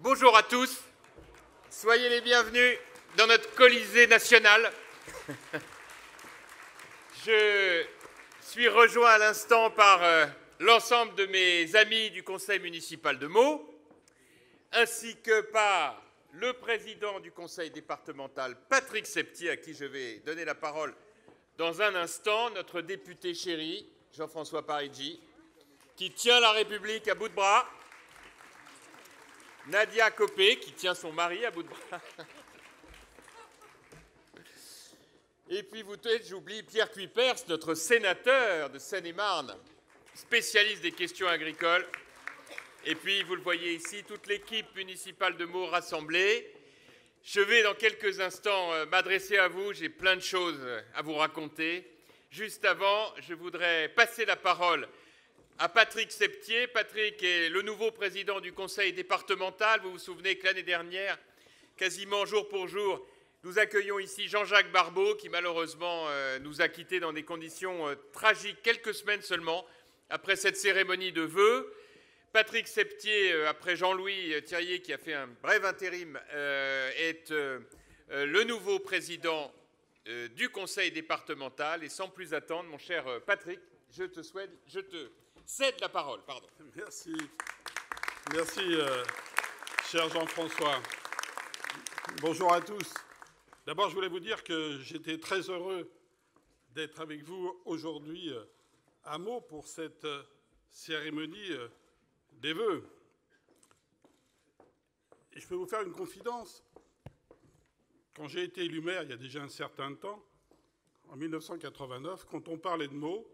Bonjour à tous, soyez les bienvenus dans notre Colisée national. Je suis rejoint à l'instant par l'ensemble de mes amis du conseil municipal de Meaux, ainsi que par le président du conseil départemental, Patrick Septier, à qui je vais donner la parole dans un instant, notre député chéri, Jean-François Parigi, qui tient la République à bout de bras, Nadia Copé, qui tient son mari à bout de bras. Et puis vous savez, j'oublie Pierre Cuypers, notre sénateur de Seine-et-Marne, spécialiste des questions agricoles. Et puis, vous le voyez ici, toute l'équipe municipale de Meaux rassemblée. Je vais dans quelques instants m'adresser à vous, j'ai plein de choses à vous raconter. Juste avant, je voudrais passer la parole à Patrick Septier. Patrick est le nouveau président du conseil départemental. Vous vous souvenez que l'année dernière, quasiment jour pour jour, nous accueillons ici Jean-Jacques Barbeau, qui malheureusement nous a quittés dans des conditions tragiques, quelques semaines seulement, après cette cérémonie de vœux. Patrick Septier, après Jean-Louis Thirier, qui a fait un bref intérim, est le nouveau président du conseil départemental. Et sans plus attendre, mon cher Patrick, je te cède la parole. Pardon. Merci. Merci, cher Jean-François. Bonjour à tous. D'abord, je voulais vous dire que j'étais très heureux d'être avec vous aujourd'hui à Meaux pour cette cérémonie des vœux. Et je peux vous faire une confidence. Quand j'ai été élu maire, il y a déjà un certain temps, en 1989, quand on parlait de Meaux,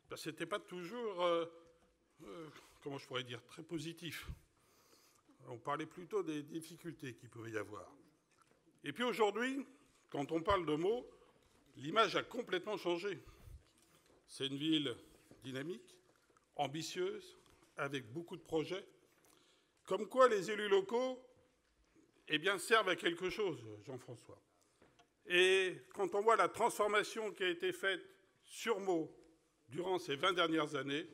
ben, ce n'était pas toujours, comment je pourrais dire, très positif. On parlait plutôt des difficultés qu'il pouvait y avoir. Et puis aujourd'hui, quand on parle de Meaux, l'image a complètement changé. C'est une ville dynamique, ambitieuse, avec beaucoup de projets. Comme quoi les élus locaux servent à quelque chose, Jean-François. Et quand on voit la transformation qui a été faite sur Meaux durant ces 20 dernières années,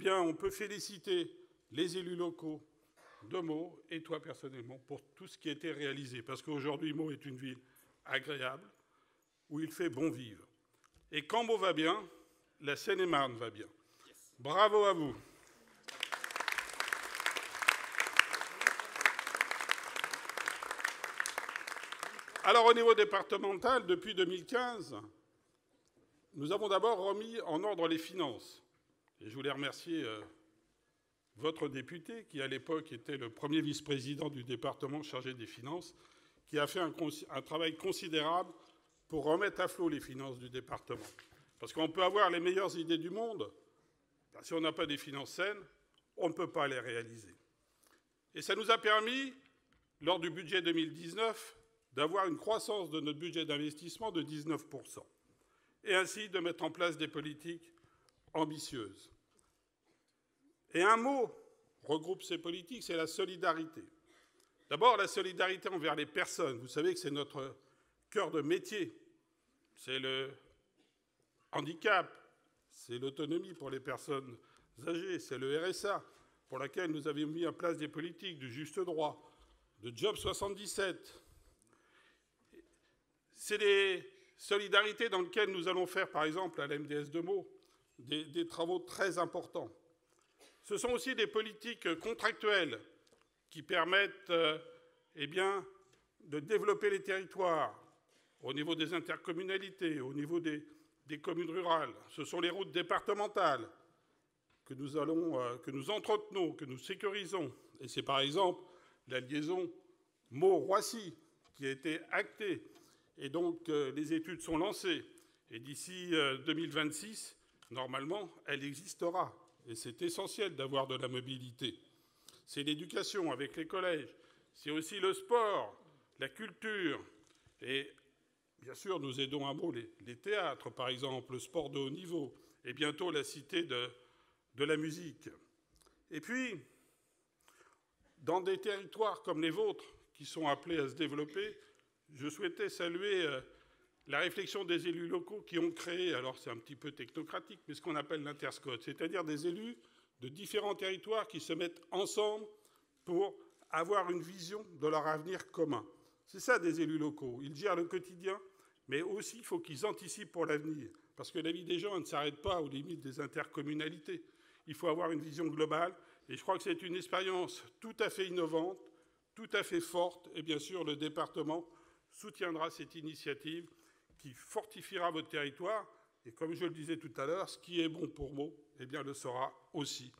on peut féliciter les élus locaux de Meaux et toi personnellement pour tout ce qui a été réalisé. Parce qu'aujourd'hui, Meaux est une ville agréable, où il fait bon vivre. Et quand Meaux va bien, la Seine-et-Marne va bien. Bravo à vous. Alors au niveau départemental, depuis 2015, nous avons d'abord remis en ordre les finances. Et je voulais remercier votre député, qui à l'époque était le premier vice-président du département chargé des finances, qui a fait un travail considérable pour remettre à flot les finances du département. Parce qu'on peut avoir les meilleures idées du monde, si on n'a pas des finances saines, on ne peut pas les réaliser. Et ça nous a permis, lors du budget 2019, d'avoir une croissance de notre budget d'investissement de 19%, et ainsi de mettre en place des politiques ambitieuses. Et un mot regroupe ces politiques, c'est la solidarité. D'abord, la solidarité envers les personnes. Vous savez que c'est notre cœur de métier. C'est le handicap, c'est l'autonomie pour les personnes âgées, c'est le RSA, pour laquelle nous avions mis en place des politiques du juste droit, de Job 77. C'est des solidarités dans lesquelles nous allons faire, par exemple, à la MDS de Meaux, des travaux très importants. Ce sont aussi des politiques contractuelles qui permettent de développer les territoires au niveau des intercommunalités, au niveau des communes rurales. Ce sont les routes départementales que nous entretenons, que nous sécurisons. Et c'est par exemple la liaison Meaux-Roissy qui a été actée. Et donc, les études sont lancées. Et d'ici 2026, normalement, elle existera. Et c'est essentiel d'avoir de la mobilité. C'est l'éducation avec les collèges. C'est aussi le sport, la culture. Et bien sûr, nous aidons à Meaux les théâtres, par exemple, le sport de haut niveau. Et bientôt, la cité de la musique. Et puis, dans des territoires comme les vôtres, qui sont appelés à se développer, je souhaitais saluer la réflexion des élus locaux qui ont créé, alors c'est un petit peu technocratique, mais ce qu'on appelle l'interscot, c'est-à-dire des élus de différents territoires qui se mettent ensemble pour avoir une vision de leur avenir commun. C'est ça des élus locaux. Ils gèrent le quotidien, mais aussi il faut qu'ils anticipent pour l'avenir. Parce que la vie des gens ne s'arrête pas aux limites des intercommunalités. Il faut avoir une vision globale. Et je crois que c'est une expérience tout à fait innovante, tout à fait forte. Et bien sûr, le département soutiendra cette initiative qui fortifiera votre territoire. Et comme je le disais tout à l'heure, ce qui est bon pour Meaux, eh bien, le sera aussi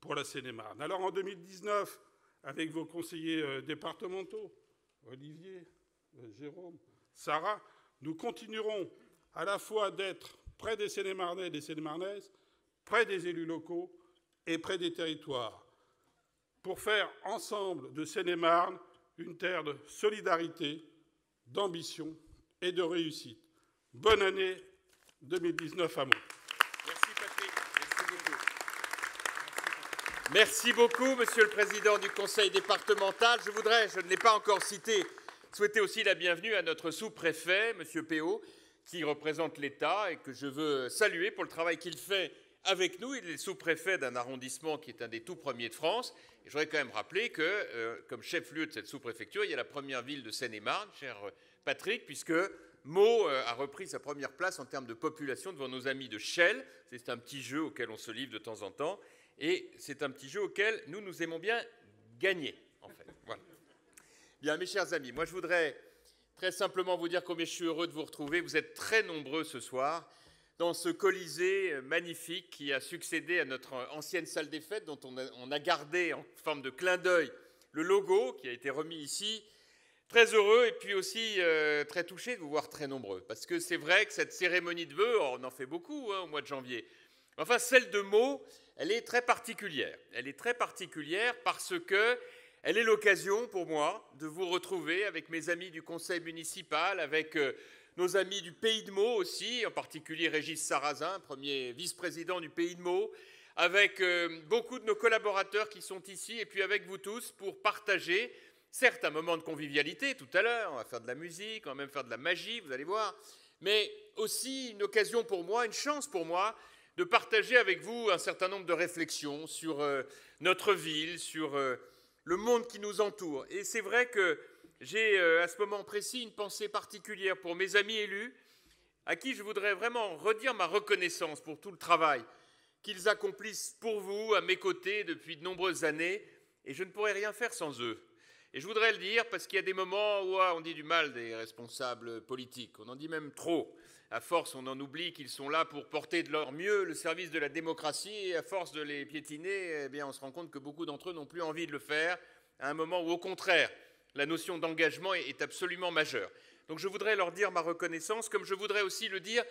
pour la Seine-et-Marne. Alors en 2019, avec vos conseillers départementaux, Olivier, Jérôme, Sarah, nous continuerons à la fois d'être près des Seine-et-Marnais et des Seine-et-Marnaises, près des élus locaux et près des territoires, pour faire ensemble de Seine-et-Marne une terre de solidarité, d'ambition et de réussite. Bonne année 2019 à Meaux. Merci Patrick. Merci beaucoup, Monsieur le Président du Conseil départemental. Je ne l'ai pas encore cité, souhaiter aussi la bienvenue à notre sous-préfet, Monsieur Péot, qui représente l'État et que je veux saluer pour le travail qu'il fait avec nous. Il est sous-préfet d'un arrondissement qui est un des tout premiers de France. Et je voudrais quand même rappeler que, comme chef-lieu de cette sous-préfecture, il y a la première ville de Seine-et-Marne, cher Patrick, puisque Meaux a repris sa première place en termes de population devant nos amis de Chelles. C'est un petit jeu auquel on se livre de temps en temps. Et c'est un petit jeu auquel nous aimons bien gagner, en fait. Voilà. Bien, mes chers amis, moi je voudrais très simplement vous dire combien je suis heureux de vous retrouver. Vous êtes très nombreux ce soir dans ce Colisée magnifique qui a succédé à notre ancienne salle des fêtes, dont on a gardé en forme de clin d'œil le logo qui a été remis ici. Très heureux et puis aussi très touché de vous voir très nombreux. Parce que c'est vrai que cette cérémonie de vœux, on en fait beaucoup au mois de janvier. Enfin, celle de Meaux, elle est très particulière. Elle est très particulière parce que elle est l'occasion pour moi de vous retrouver avec mes amis du conseil municipal, avec nos amis du Pays de Meaux aussi, en particulier Régis Sarrazin, premier vice-président du Pays de Meaux, avec beaucoup de nos collaborateurs qui sont ici, et puis avec vous tous pour partager, certes, un moment de convivialité tout à l'heure, on va faire de la musique, on va même faire de la magie, vous allez voir, mais aussi une occasion pour moi, une chance pour moi, de partager avec vous un certain nombre de réflexions sur notre ville, sur le monde qui nous entoure. Et c'est vrai que j'ai à ce moment précis une pensée particulière pour mes amis élus, à qui je voudrais vraiment redire ma reconnaissance pour tout le travail qu'ils accomplissent pour vous, à mes côtés, depuis de nombreuses années, et je ne pourrais rien faire sans eux. Et je voudrais le dire parce qu'il y a des moments où on dit du mal des responsables politiques, on en dit même trop. À force, on en oublie qu'ils sont là pour porter de leur mieux le service de la démocratie, et à force de les piétiner, eh bien, on se rend compte que beaucoup d'entre eux n'ont plus envie de le faire, à un moment où, au contraire, la notion d'engagement est absolument majeure. Donc je voudrais leur dire ma reconnaissance, comme je voudrais aussi le dire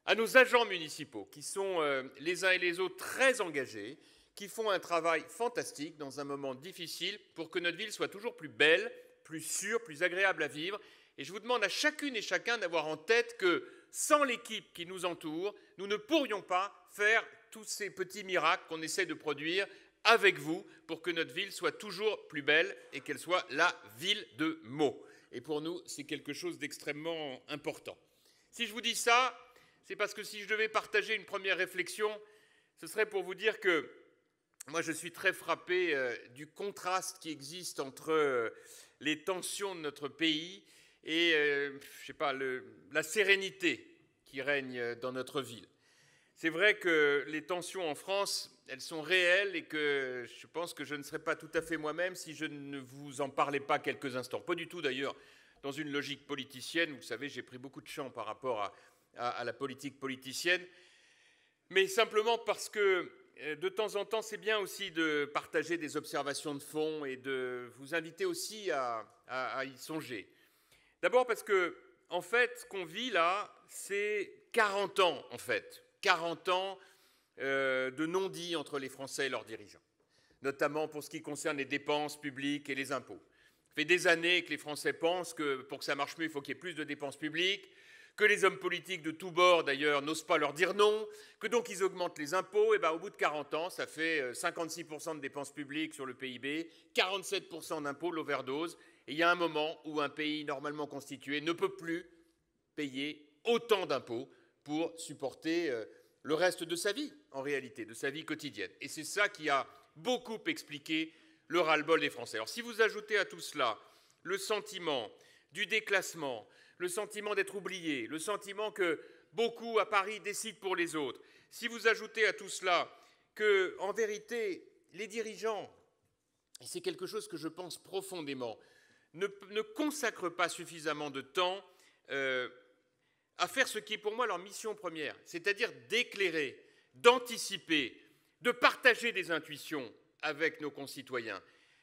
à nos agents municipaux, qui sont les uns et les autres très engagés, qui font un travail fantastique dans un moment difficile pour que notre ville soit toujours plus belle, plus sûre, plus agréable à vivre. Et je vous demande à chacune et chacun d'avoir en tête que sans l'équipe qui nous entoure, nous ne pourrions pas faire tous ces petits miracles qu'on essaie de produire avec vous pour que notre ville soit toujours plus belle et qu'elle soit la ville de Meaux. Et pour nous, c'est quelque chose d'extrêmement important. Si je vous dis ça, c'est parce que si je devais partager une première réflexion, ce serait pour vous dire que moi, je suis très frappé du contraste qui existe entre les tensions de notre pays et je sais pas, la sérénité qui règne dans notre ville. C'est vrai que les tensions en France, elles sont réelles et que je pense que je ne serais pas tout à fait moi-même si je ne vous en parlais pas quelques instants. Pas du tout d'ailleurs dans une logique politicienne. Vous savez, j'ai pris beaucoup de champ par rapport à la politique politicienne, mais simplement parce que de temps en temps, c'est bien aussi de partager des observations de fond et de vous inviter aussi à y songer. D'abord parce que, en fait, ce qu'on vit là, c'est 40 ans, en fait. 40 ans de non-dit entre les Français et leurs dirigeants, notamment pour ce qui concerne les dépenses publiques et les impôts. Ça fait des années que les Français pensent que pour que ça marche mieux, il faut qu'il y ait plus de dépenses publiques, que les hommes politiques de tous bords, d'ailleurs, n'osent pas leur dire non, que donc ils augmentent les impôts, et bien au bout de 40 ans, ça fait 56% de dépenses publiques sur le PIB, 47% d'impôts, l'overdose, et il y a un moment où un pays normalement constitué ne peut plus payer autant d'impôts pour supporter le reste de sa vie, en réalité, de sa vie quotidienne. Et c'est ça qui a beaucoup expliqué le ras-le-bol des Français. Alors si vous ajoutez à tout cela le sentiment du déclassement, le sentiment d'être oublié, le sentiment que beaucoup à Paris décident pour les autres, si vous ajoutez à tout cela que, en vérité, les dirigeants, et c'est quelque chose que je pense profondément, ne consacrent pas suffisamment de temps à faire ce qui est pour moi leur mission première, c'est-à-dire d'éclairer, d'anticiper, de partager des intuitions avec nos concitoyens.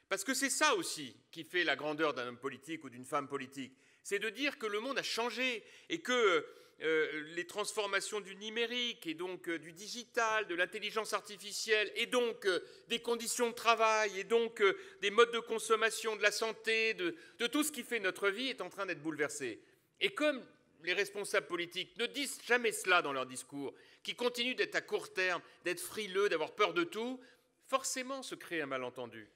Parce que c'est ça aussi qui fait la grandeur d'un homme politique ou d'une femme politique, c'est de dire que le monde a changé et que les transformations du numérique et donc du digital, de l'intelligence artificielle et donc des conditions de travail et donc des modes de consommation, de la santé, de tout ce qui fait notre vie est en train d'être bouleversé. Et comme les responsables politiques ne disent jamais cela dans leur discours, qui continuent d'être à court terme, d'être frileux, d'avoir peur de tout, forcément se crée un malentendu.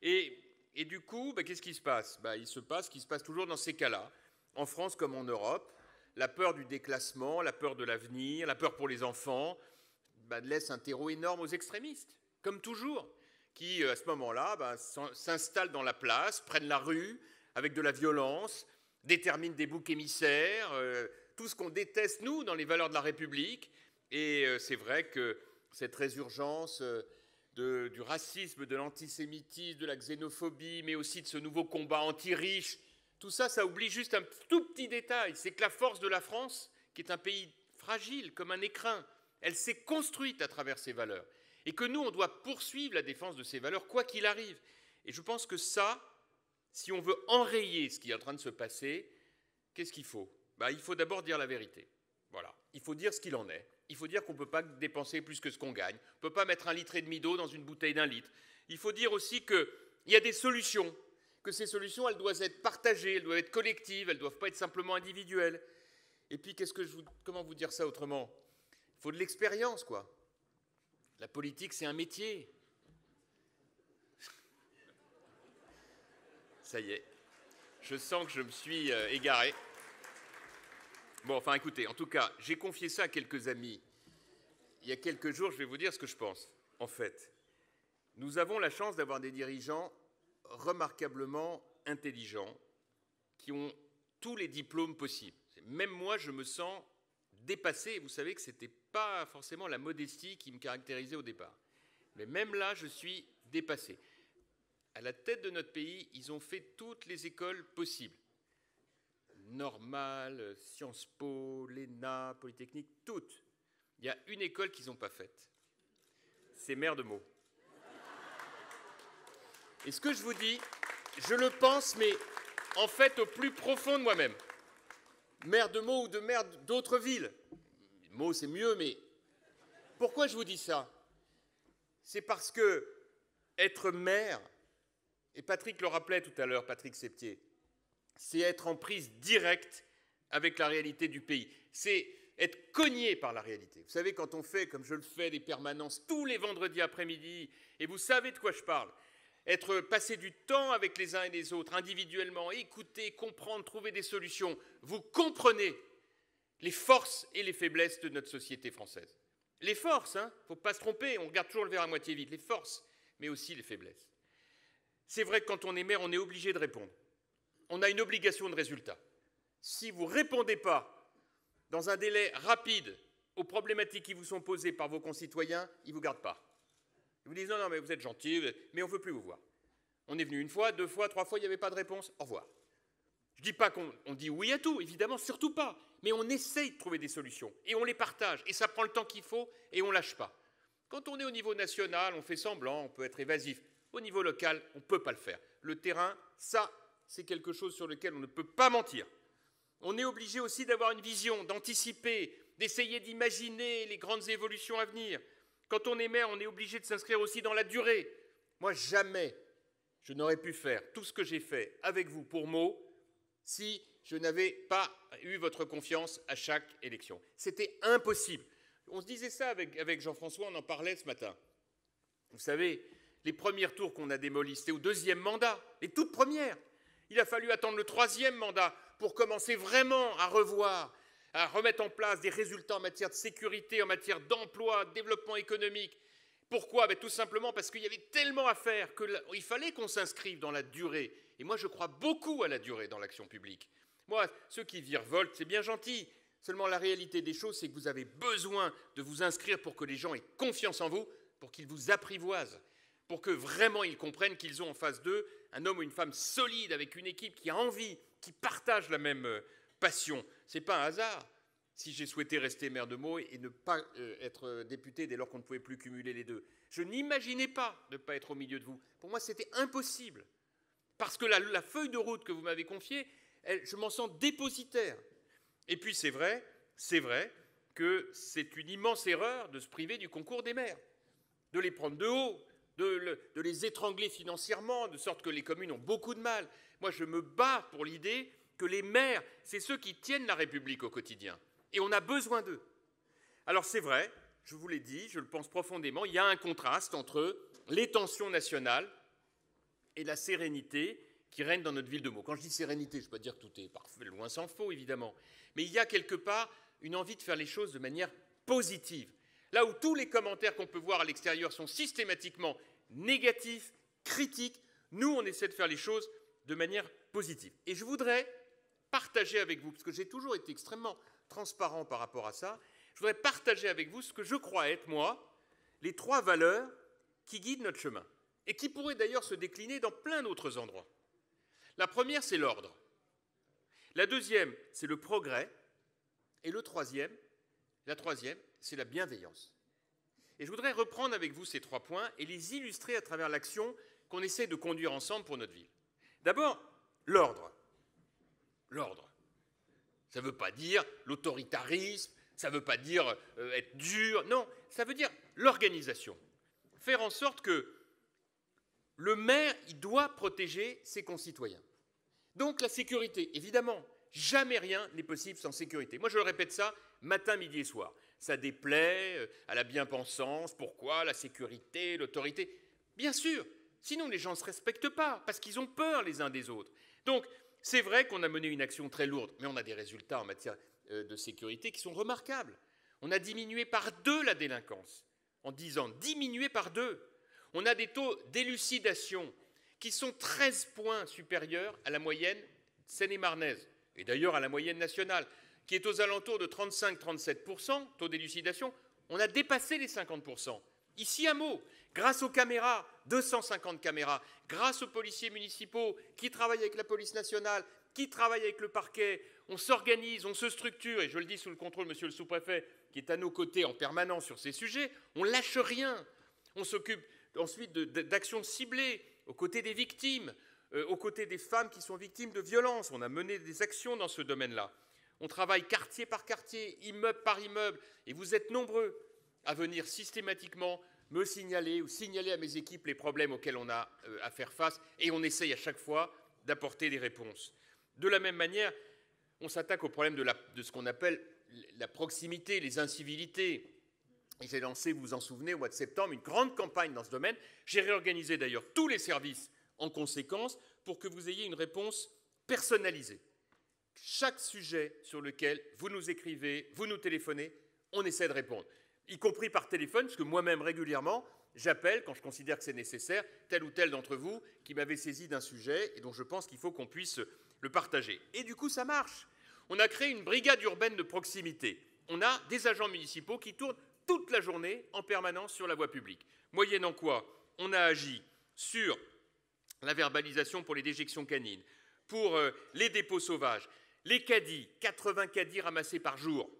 Et du coup, qu'est-ce qui se passe? Il se passe ce qui se passe toujours dans ces cas-là, en France comme en Europe. La peur du déclassement, la peur de l'avenir, la peur pour les enfants, laisse un terreau énorme aux extrémistes, comme toujours, qui, à ce moment-là, s'installent dans la place, prennent la rue avec de la violence, déterminent des boucs émissaires, tout ce qu'on déteste, nous, dans les valeurs de la République. Et c'est vrai que cette résurgence du racisme, de l'antisémitisme, de la xénophobie, mais aussi de ce nouveau combat anti-riche, tout ça, ça oublie juste un tout petit détail, c'est que la force de la France, qui est un pays fragile comme un écrin, elle s'est construite à travers ses valeurs. Et que nous, on doit poursuivre la défense de ces valeurs, quoi qu'il arrive. Et je pense que ça, si on veut enrayer ce qui est en train de se passer, qu'est-ce qu'il faut? Il faut d'abord dire la vérité. Voilà. Il faut dire ce qu'il en est. Il faut dire qu'on ne peut pas dépenser plus que ce qu'on gagne. On ne peut pas mettre 1,5 litre d'eau dans une bouteille d'1 litre. Il faut dire aussi qu'il y a des solutions, que ces solutions, elles doivent être partagées, elles doivent être collectives, elles ne doivent pas être simplement individuelles. Et puis, comment vous dire ça autrement? Il faut de l'expérience, quoi. La politique, c'est un métier. Ça y est, je sens que je me suis égaré. Bon, enfin, écoutez, en tout cas, j'ai confié ça à quelques amis. Il y a quelques jours, je vais vous dire ce que je pense. En fait, nous avons la chance d'avoir des dirigeants remarquablement intelligents, qui ont tous les diplômes possibles. Même moi, je me sens dépassé. Vous savez que ce n'était pas forcément la modestie qui me caractérisait au départ. Mais même là, je suis dépassé. À la tête de notre pays, ils ont fait toutes les écoles possibles. Normale, Sciences Po, l'ENA, Polytechnique, toutes. Il y a une école qu'ils n'ont pas faite. C'est Maire de Meaux. Et ce que je vous dis, je le pense, mais en fait au plus profond de moi-même. Maire de Meaux ou de maire d'autres villes. Meaux, c'est mieux, mais pourquoi je vous dis ça? C'est parce que être maire, et Patrick le rappelait tout à l'heure, Patrick Septier, c'est être en prise directe avec la réalité du pays. C'est être cogné par la réalité. Vous savez, quand on fait, comme je le fais, des permanences tous les vendredis après-midi, et vous savez de quoi je parle, passer du temps avec les uns et les autres, individuellement, écouter, comprendre, trouver des solutions, vous comprenez les forces et les faiblesses de notre société française. Les forces, il ne faut pas se tromper, on regarde toujours le verre à moitié vide, les forces, mais aussi les faiblesses. C'est vrai que quand on est maire, on est obligé de répondre. On a une obligation de résultat. Si vous ne répondez pas dans un délai rapide aux problématiques qui vous sont posées par vos concitoyens, ils ne vous gardent pas. Ils vous disent non, mais vous êtes gentil, mais on ne veut plus vous voir. On est venu 1 fois, 2 fois, 3 fois, il n'y avait pas de réponse, au revoir. Je ne dis pas qu'on dit oui à tout, évidemment, surtout pas, mais on essaye de trouver des solutions et on les partage et ça prend le temps qu'il faut et on ne lâche pas. Quand on est au niveau national, on fait semblant, on peut être évasif. Au niveau local, on ne peut pas le faire. Le terrain, ça, c'est quelque chose sur lequel on ne peut pas mentir. On est obligé aussi d'avoir une vision, d'anticiper, d'essayer d'imaginer les grandes évolutions à venir. Quand on est maire, on est obligé de s'inscrire aussi dans la durée. Moi, jamais je n'aurais pu faire tout ce que j'ai fait avec vous pour Meaux si je n'avais pas eu votre confiance à chaque élection. C'était impossible. On se disait ça avec Jean-François, on en parlait ce matin. Vous savez, les premiers tours qu'on a démolis, c'était au 2e mandat, les toutes premières. Il a fallu attendre le 3e mandat pour commencer vraiment à revoir, à remettre en place des résultats en matière de sécurité, en matière d'emploi, de développement économique, Pourquoi? Tout simplement parce qu'il y avait tellement à faire qu'il fallait qu'on s'inscrive dans la durée. Et moi, je crois beaucoup à la durée dans l'action publique. Moi, ceux qui virevoltent, c'est bien gentil. Seulement, la réalité des choses, c'est que vous avez besoin de vous inscrire pour que les gens aient confiance en vous, pour qu'ils vous apprivoisent, pour que vraiment ils comprennent qu'ils ont en face d'eux un homme ou une femme solide, avec une équipe qui a envie, qui partage la même passion. Ce n'est pas un hasard si j'ai souhaité rester maire de Meaux et ne pas être député dès lors qu'on ne pouvait plus cumuler les deux. Je n'imaginais pas de ne pas être au milieu de vous. Pour moi, c'était impossible. Parce que la feuille de route que vous m'avez confiée, je m'en sens dépositaire. Et puis c'est vrai que c'est une immense erreur de se priver du concours des maires, de les prendre de haut, de les étrangler financièrement, de sorte que les communes ont beaucoup de mal. Moi, je me bats pour l'idée que les maires, c'est ceux qui tiennent la République au quotidien. Et on a besoin d'eux. Alors c'est vrai, je vous l'ai dit, je le pense profondément, il y a un contraste entre les tensions nationales et la sérénité qui règne dans notre ville de Meaux. Quand je dis sérénité, je ne veux pas dire que tout est parfait, loin s'en faut, évidemment. Mais il y a quelque part une envie de faire les choses de manière positive. Là où tous les commentaires qu'on peut voir à l'extérieur sont systématiquement négatifs, critiques, nous, on essaie de faire les choses de manière positive. Et je voudrais partager avec vous, parce que j'ai toujours été extrêmement transparent par rapport à ça, je voudrais partager avec vous ce que je crois être, moi, les 3 valeurs qui guident notre chemin, et qui pourraient d'ailleurs se décliner dans plein d'autres endroits. La première, c'est l'ordre. La deuxième, c'est le progrès. Et la troisième, c'est la bienveillance. Et je voudrais reprendre avec vous ces 3 points et les illustrer à travers l'action qu'on essaie de conduire ensemble pour notre ville. D'abord, l'ordre. L'ordre. Ça ne veut pas dire l'autoritarisme, ça ne veut pas dire être dur, non, ça veut dire l'organisation. Faire en sorte que le maire, il doit protéger ses concitoyens. Donc la sécurité, évidemment, jamais rien n'est possible sans sécurité. Moi, je le répète ça matin, midi et soir. Ça déplaît à la bien-pensance. Pourquoi? La sécurité, l'autorité. Bien sûr, sinon les gens ne se respectent pas, parce qu'ils ont peur les uns des autres. Donc, c'est vrai qu'on a mené une action très lourde, mais on a des résultats en matière de sécurité qui sont remarquables. On a diminué par 2 la délinquance, en 10 ans, diminué par 2. On a des taux d'élucidation qui sont 13 points supérieurs à la moyenne seine-et-marnaise, et d'ailleurs à la moyenne nationale, qui est aux alentours de 35-37%, taux d'élucidation. On a dépassé les 50%. Ici à Meaux, grâce aux caméras, 250 caméras, grâce aux policiers municipaux qui travaillent avec la police nationale, qui travaillent avec le parquet, on s'organise, on se structure, et je le dis sous le contrôle de monsieur le sous-préfet, qui est à nos côtés en permanence sur ces sujets, on ne lâche rien. On s'occupe ensuite d'actions ciblées aux côtés des victimes, aux côtés des femmes qui sont victimes de violences. On a mené des actions dans ce domaine-là. On travaille quartier par quartier, immeuble par immeuble, et vous êtes nombreux à venir systématiquement me signaler ou signaler à mes équipes les problèmes auxquels on a à faire face, et on essaye à chaque fois d'apporter des réponses. De la même manière, on s'attaque au problème de ce qu'on appelle la proximité, les incivilités. Et j'ai lancé, vous vous en souvenez, au mois de septembre, une grande campagne dans ce domaine. J'ai réorganisé d'ailleurs tous les services en conséquence pour que vous ayez une réponse personnalisée. Chaque sujet sur lequel vous nous écrivez, vous nous téléphonez, on essaie de répondre, y compris par téléphone, parce que moi-même régulièrement, j'appelle, quand je considère que c'est nécessaire, tel ou tel d'entre vous qui m'avait saisi d'un sujet et dont je pense qu'il faut qu'on puisse le partager. Et du coup, ça marche. On a créé une brigade urbaine de proximité. On a des agents municipaux qui tournent toute la journée en permanence sur la voie publique. Moyennant quoi, on a agi sur la verbalisation pour les déjections canines, pour les dépôts sauvages, les caddies, 80 caddies ramassés par jour.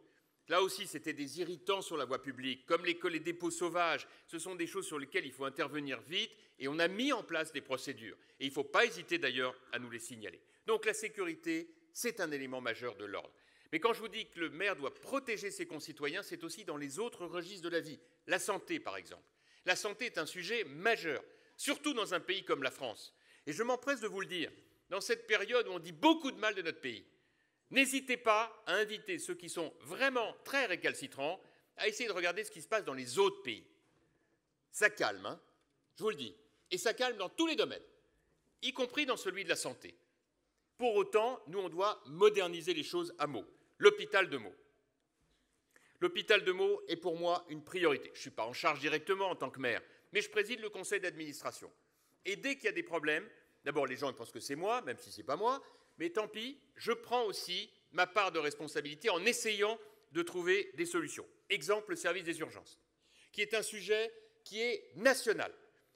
Là aussi, c'était des irritants sur la voie publique, comme les dépôts sauvages. Ce sont des choses sur lesquelles il faut intervenir vite, et on a mis en place des procédures. Et il ne faut pas hésiter d'ailleurs à nous les signaler. Donc la sécurité, c'est un élément majeur de l'ordre. Mais quand je vous dis que le maire doit protéger ses concitoyens, c'est aussi dans les autres registres de la vie. La santé, par exemple. La santé est un sujet majeur, surtout dans un pays comme la France. Et je m'empresse de vous le dire, dans cette période où on dit beaucoup de mal de notre pays, n'hésitez pas à inviter ceux qui sont vraiment très récalcitrants à essayer de regarder ce qui se passe dans les autres pays. Ça calme, hein, je vous le dis. Et ça calme dans tous les domaines, y compris dans celui de la santé. Pour autant, nous, on doit moderniser les choses à Meaux. L'hôpital de Meaux. L'hôpital de Meaux est pour moi une priorité. Je ne suis pas en charge directement en tant que maire, mais je préside le conseil d'administration. Et dès qu'il y a des problèmes, d'abord les gens ils pensent que c'est moi, même si ce n'est pas moi, mais tant pis, je prends aussi ma part de responsabilité en essayant de trouver des solutions. Exemple, le service des urgences, qui est un sujet qui est national,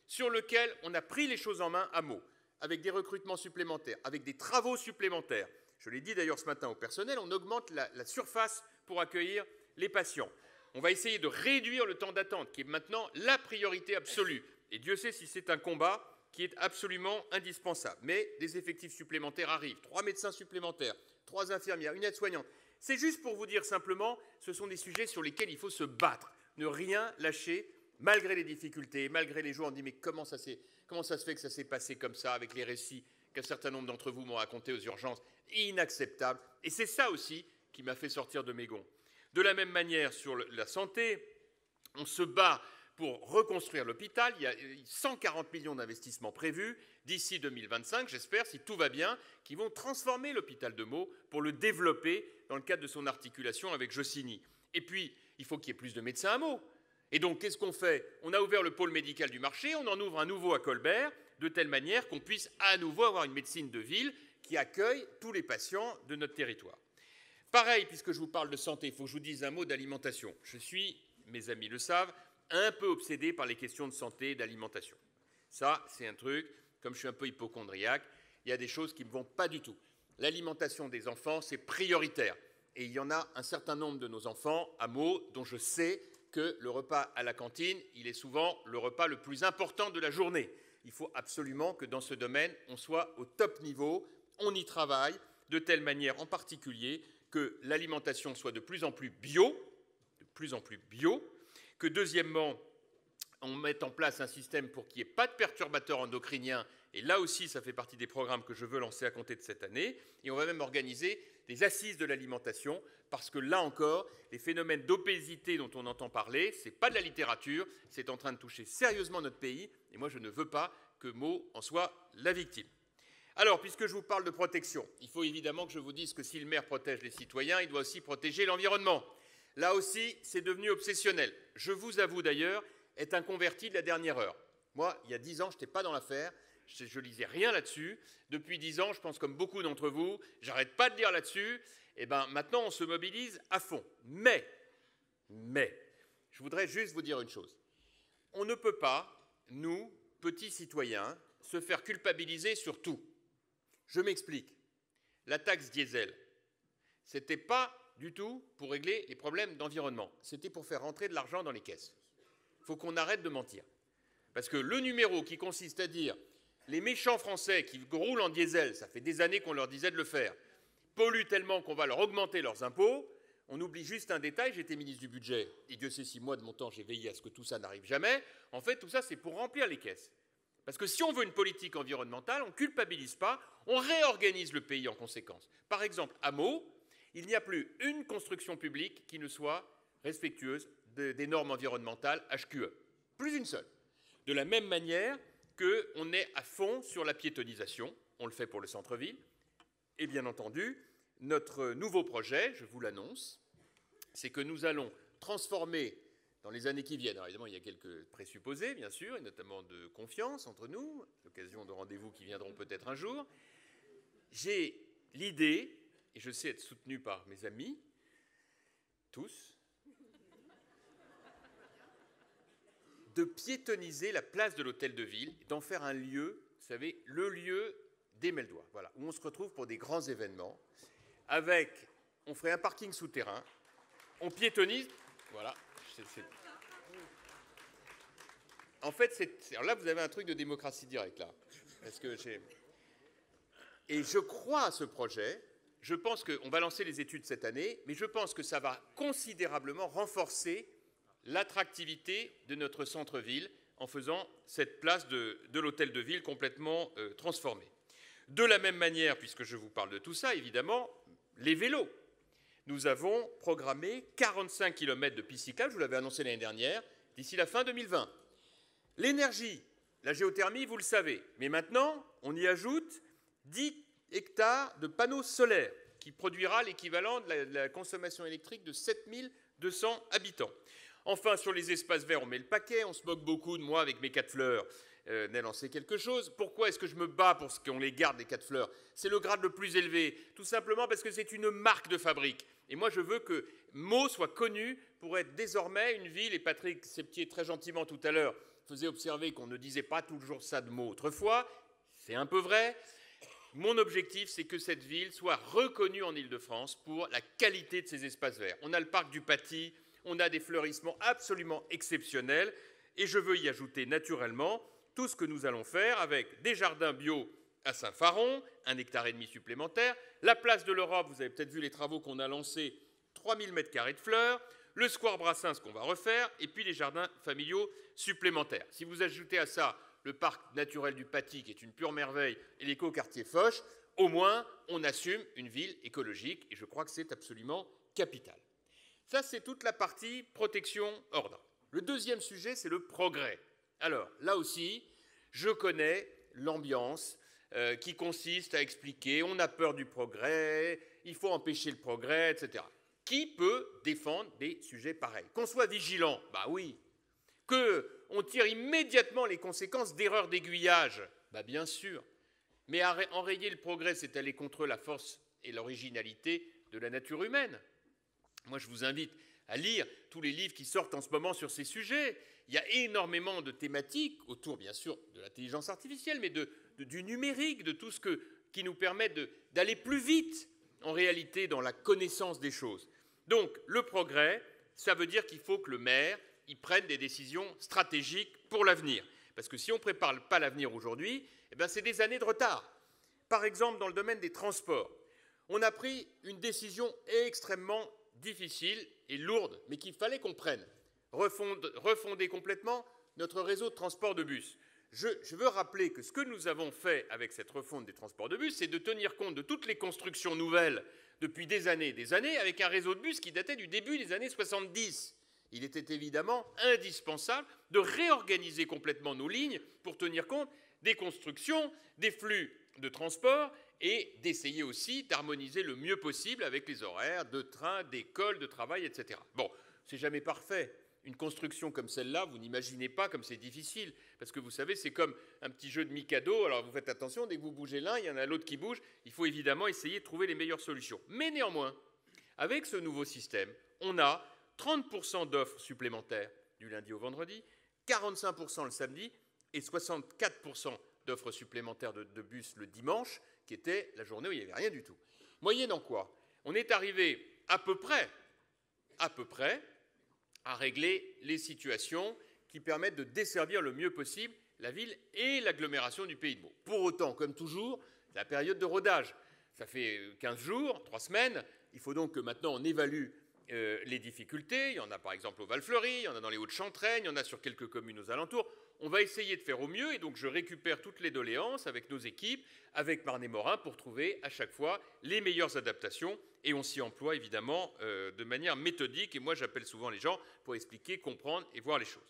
sur lequel on a pris les choses en main à Meaux, avec des recrutements supplémentaires, avec des travaux supplémentaires. Je l'ai dit d'ailleurs ce matin au personnel, on augmente la surface pour accueillir les patients. On va essayer de réduire le temps d'attente, qui est maintenant la priorité absolue. Et Dieu sait si c'est un combat qui est absolument indispensable. Mais des effectifs supplémentaires arrivent, 3 médecins supplémentaires, 3 infirmières, une aide-soignante. C'est juste pour vous dire simplement, ce sont des sujets sur lesquels il faut se battre, ne rien lâcher, malgré les difficultés, malgré les jours. On dit mais comment ça se fait que ça s'est passé comme ça, avec les récits qu'un certain nombre d'entre vous m'ont racontés aux urgences, inacceptable. Et c'est ça aussi qui m'a fait sortir de mes gonds. De la même manière, sur la santé, on se bat pour reconstruire l'hôpital. Il y a 140 millions d'investissements prévus d'ici 2025, j'espère, si tout va bien, qui vont transformer l'hôpital de Meaux pour le développer dans le cadre de son articulation avec Jossigny. Et puis, il faut qu'il y ait plus de médecins à Meaux. Et donc, qu'est-ce qu'on fait? On a ouvert le pôle médical du marché, on en ouvre un nouveau à Colbert, de telle manière qu'on puisse à nouveau avoir une médecine de ville qui accueille tous les patients de notre territoire. Pareil, puisque je vous parle de santé, il faut que je vous dise un mot d'alimentation. Je suis, mes amis le savent, un peu obsédé par les questions de santé et d'alimentation. Ça, c'est un truc, comme je suis un peu hypocondriaque, il y a des choses qui ne me vont pas du tout. L'alimentation des enfants, c'est prioritaire. Et il y en a un certain nombre de nos enfants à Meaux dont je sais que le repas à la cantine, il est souvent le repas le plus important de la journée. Il faut absolument que dans ce domaine, on soit au top niveau, on y travaille, de telle manière en particulier que l'alimentation soit de plus en plus bio, que deuxièmement, on mette en place un système pour qu'il n'y ait pas de perturbateurs endocriniens, et là aussi, ça fait partie des programmes que je veux lancer à compter de cette année, et on va même organiser des assises de l'alimentation, parce que là encore, les phénomènes d'obésité dont on entend parler, ce n'est pas de la littérature, c'est en train de toucher sérieusement notre pays, et moi je ne veux pas que Meaux en soit la victime. Alors, puisque je vous parle de protection, il faut évidemment que je vous dise que si le maire protège les citoyens, il doit aussi protéger l'environnement. Là aussi, c'est devenu obsessionnel. Je vous avoue d'ailleurs être un converti de la dernière heure. Moi, il y a 10 ans, je n'étais pas dans l'affaire, je lisais rien là-dessus. Depuis 10 ans, je pense comme beaucoup d'entre vous, j'arrête pas de lire là-dessus. Et bien maintenant, on se mobilise à fond. Mais, je voudrais juste vous dire une chose. On ne peut pas, nous, petits citoyens, se faire culpabiliser sur tout. Je m'explique. La taxe diesel, ce n'était pas du tout pour régler les problèmes d'environnement. C'était pour faire rentrer de l'argent dans les caisses. Il faut qu'on arrête de mentir. Parce que le numéro qui consiste à dire les méchants Français qui roulent en diesel, ça fait des années qu'on leur disait de le faire, polluent tellement qu'on va leur augmenter leurs impôts, on oublie juste un détail, j'étais ministre du budget, et Dieu sait si moi de mon temps j'ai veillé à ce que tout ça n'arrive jamais, en fait tout ça c'est pour remplir les caisses. Parce que si on veut une politique environnementale, on ne culpabilise pas, on réorganise le pays en conséquence. Par exemple, à Meaux, il n'y a plus une construction publique qui ne soit respectueuse des normes environnementales HQE. Plus une seule. De la même manière qu'on est à fond sur la piétonisation, on le fait pour le centre-ville, et bien entendu, notre nouveau projet, je vous l'annonce, c'est que nous allons transformer dans les années qui viennent. Alors évidemment, il y a quelques présupposés, bien sûr, et notamment de confiance entre nous, l'occasion de rendez-vous qui viendront peut-être un jour. J'ai l'idée, et je sais être soutenu par mes amis, tous, de piétoniser la place de l'hôtel de ville, d'en faire un lieu, vous savez, le lieu des Meldois, voilà, où on se retrouve pour des grands événements, on ferait un parking souterrain, on piétonise, voilà. En fait, alors là, vous avez un truc de démocratie directe, là. Et je crois à ce projet. Je pense qu'on va lancer les études cette année, mais je pense que ça va considérablement renforcer l'attractivité de notre centre-ville en faisant cette place de l'hôtel de ville complètement transformée. De la même manière, puisque je vous parle de tout ça, évidemment, les vélos. Nous avons programmé 45 km de pistes cyclables, je vous l'avais annoncé l'année dernière, d'ici la fin 2020. L'énergie, la géothermie, vous le savez, mais maintenant, on y ajoute 10 hectares de panneaux solaires, qui produira l'équivalent de la consommation électrique de 7200 habitants. Enfin, sur les espaces verts, on met le paquet. On se moque beaucoup de moi avec mes 4 fleurs. Nel en sait quelque chose. Pourquoi est-ce que je me bats pour ce qu'on les garde, les 4 fleurs? C'est le grade le plus élevé. Tout simplement parce que c'est une marque de fabrique. Et moi, je veux que Meaux soit connu pour être désormais une ville, et Patrick Septier, très gentiment tout à l'heure, faisait observer qu'on ne disait pas toujours ça de Meaux autrefois. C'est un peu vrai. Mon objectif, c'est que cette ville soit reconnue en Île-de-France pour la qualité de ses espaces verts. On a le parc du Paty, on a des fleurissements absolument exceptionnels, et je veux y ajouter naturellement tout ce que nous allons faire avec des jardins bio à Saint-Faron, 1,5 hectare supplémentaire, la place de l'Europe, vous avez peut-être vu les travaux qu'on a lancés, 3000 m² de fleurs, le square Brassens qu'on va refaire, et puis les jardins familiaux supplémentaires. Si vous ajoutez à ça le parc naturel du Paty, qui est une pure merveille, et l'écoquartier Foch, au moins on assume une ville écologique, et je crois que c'est absolument capital. Ça, c'est toute la partie protection ordre. Le deuxième sujet, c'est le progrès. Alors, là aussi, je connais l'ambiance qui consiste à expliquer on a peur du progrès, il faut empêcher le progrès, etc. Qui peut défendre des sujets pareils? Qu'on soit vigilant, bah oui. Qu'on tire immédiatement les conséquences d'erreurs d'aiguillage, bah bien sûr. Mais enrayer le progrès, c'est aller contre la force et l'originalité de la nature humaine. Moi, je vous invite à lire tous les livres qui sortent en ce moment sur ces sujets. Il y a énormément de thématiques autour, bien sûr, de l'intelligence artificielle, mais du numérique, de tout ce qui nous permet d'aller plus vite, en réalité, dans la connaissance des choses. Donc, le progrès, ça veut dire qu'il faut que le maire prenne des décisions stratégiques pour l'avenir. Parce que si on ne prépare pas l'avenir aujourd'hui, eh bien, c'est des années de retard. Par exemple, dans le domaine des transports, on a pris une décision extrêmement difficile et lourde, mais qu'il fallait qu'on prenne. Refonder complètement notre réseau de transport de bus. Je veux rappeler que ce que nous avons fait avec cette refonte des transports de bus, c'est de tenir compte de toutes les constructions nouvelles depuis des années, avec un réseau de bus qui datait du début des années 70. Il était évidemment indispensable de réorganiser complètement nos lignes pour tenir compte des constructions, des flux de transport et d'essayer aussi d'harmoniser le mieux possible avec les horaires de train, d'école, de travail, etc. Bon, c'est jamais parfait. Une construction comme celle-là, vous n'imaginez pas comme c'est difficile. Parce que vous savez, c'est comme un petit jeu de Mikado. Alors vous faites attention, dès que vous bougez l'un, il y en a l'autre qui bouge. Il faut évidemment essayer de trouver les meilleures solutions. Mais néanmoins, avec ce nouveau système, on a 30% d'offres supplémentaires du lundi au vendredi, 45% le samedi et 64% d'offres supplémentaires de bus le dimanche, qui était la journée où il n'y avait rien du tout. Moyennant quoi, on est arrivé à peu près, à régler les situations qui permettent de desservir le mieux possible la ville et l'agglomération du Pays de Meaux. Pour autant, comme toujours, la période de rodage, ça fait 15 jours, 3 semaines, il faut donc que maintenant on évalue les difficultés. Il y en a par exemple au Val-Fleury, il y en a dans les Hauts-de-Chantraine, il y en a sur quelques communes aux alentours. On va essayer de faire au mieux et donc je récupère toutes les doléances avec nos équipes, avec Marne-et-Morin, pour trouver à chaque fois les meilleures adaptations et on s'y emploie évidemment de manière méthodique et moi j'appelle souvent les gens pour expliquer, comprendre et voir les choses.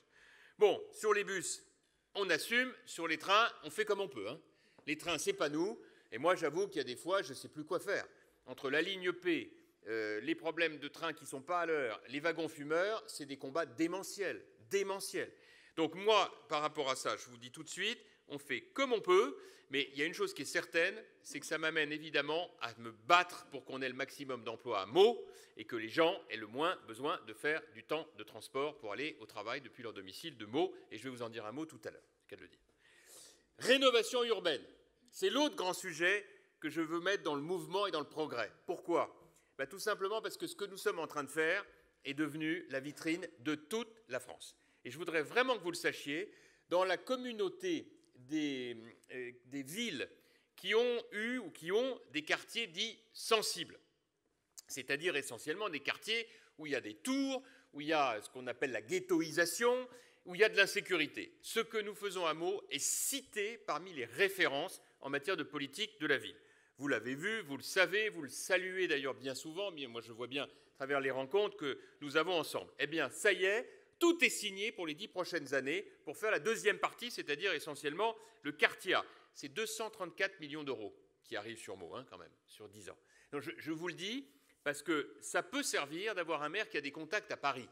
Bon, sur les bus, on assume, sur les trains, on fait comme on peut. Hein. Les trains, c'est pas nous et moi j'avoue qu'il y a des fois, je ne sais plus quoi faire. Entre la ligne P, les problèmes de train qui ne sont pas à l'heure, les wagons fumeurs, c'est des combats démentiels. Donc moi, par rapport à ça, je vous dis tout de suite, on fait comme on peut, mais il y a une chose qui est certaine, c'est que ça m'amène évidemment à me battre pour qu'on ait le maximum d'emplois à Meaux et que les gens aient le moins besoin de faire du temps de transport pour aller au travail depuis leur domicile de Meaux, et je vais vous en dire un mot tout à l'heure, c'est le cas de le dire. Rénovation urbaine, c'est l'autre grand sujet que je veux mettre dans le mouvement et dans le progrès. Pourquoi ? Tout simplement parce que ce que nous sommes en train de faire est devenu la vitrine de toute la France. Et je voudrais vraiment que vous le sachiez, dans la communauté des villes qui ont eu ou qui ont des quartiers dits sensibles, c'est-à-dire essentiellement des quartiers où il y a des tours, où il y a ce qu'on appelle la ghettoisation, où il y a de l'insécurité. Ce que nous faisons à Meaux est cité parmi les références en matière de politique de la ville. Vous l'avez vu, vous le savez, vous le saluez d'ailleurs bien souvent, mais moi je vois bien à travers les rencontres que nous avons ensemble. Eh bien, ça y est, tout est signé pour les 10 prochaines années pour faire la deuxième partie, c'est-à-dire essentiellement le quartier A. C'est 234 millions d'euros qui arrivent sur Meaux, quand même, sur 10 ans. Donc je vous le dis parce que ça peut servir d'avoir un maire qui a des contacts à Paris.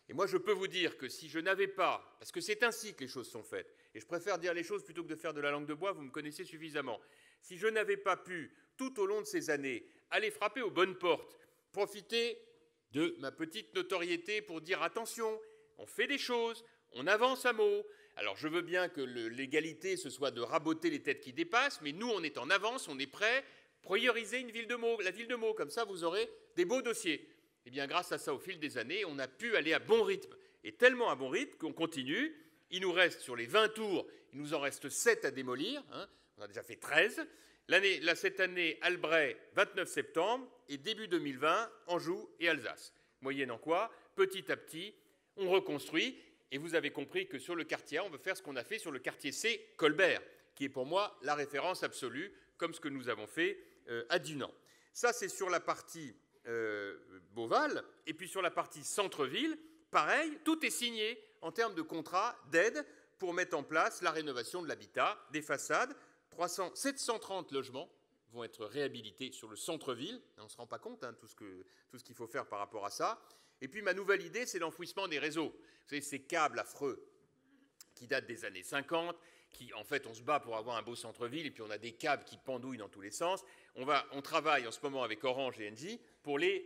Et moi, je peux vous dire que si je n'avais pas, parce que c'est ainsi que les choses sont faites, et je préfère dire les choses plutôt que de faire de la langue de bois, vous me connaissez suffisamment, si je n'avais pas pu, tout au long de ces années, aller frapper aux bonnes portes, profiter de ma petite notoriété pour dire attention, on fait des choses, on avance à mots. Alors je veux bien que l'égalité, ce soit de raboter les têtes qui dépassent, mais nous, on est en avance, on est prêt, prioriser une ville de Meaux, la ville de Meaux, comme ça vous aurez des beaux dossiers. Eh bien, grâce à ça, au fil des années, on a pu aller à bon rythme, et tellement à bon rythme qu'on continue. Il nous reste, sur les 20 tours, il nous en reste 7 à démolir, hein. On a déjà fait 13. Cette année, Albret, 29 septembre, et début 2020, Anjou et Alsace. Moyennant quoi, petit à petit, on reconstruit. Et vous avez compris que sur le quartier A, on veut faire ce qu'on a fait sur le quartier C, Colbert, qui est pour moi la référence absolue, comme ce que nous avons fait à Dinan. Ça, c'est sur la partie Beauval. Et puis sur la partie centre-ville, pareil, tout est signé en termes de contrat d'aide pour mettre en place la rénovation de l'habitat, des façades. 730 logements vont être réhabilités sur le centre-ville. On ne se rend pas compte, hein, tout ce qu'il faut faire par rapport à ça. Et puis ma nouvelle idée, c'est l'enfouissement des réseaux. Vous savez, ces câbles affreux qui datent des années 50, qui, en fait, on se bat pour avoir un beau centre-ville, et puis on a des câbles qui pendouillent dans tous les sens. On travaille en ce moment avec Orange et Engie pour les